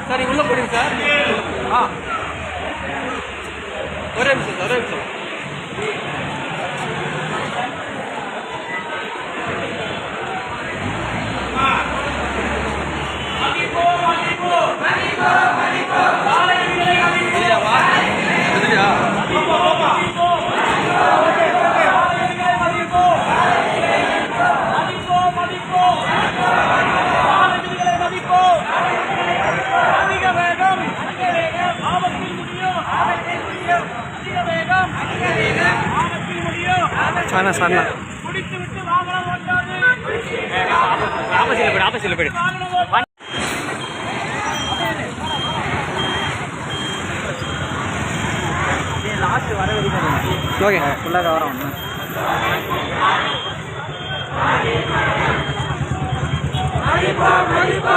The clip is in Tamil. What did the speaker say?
சார் இங்கே உள்ளே போடுங்க சார். ஒரே நிமிஷம் சார், ஒரே நிமிஷம். sana sana apa sih lebih last வர வரைக்கும் ஓகே ஃபுல்லா கவர் ஆகும் ஹரிபா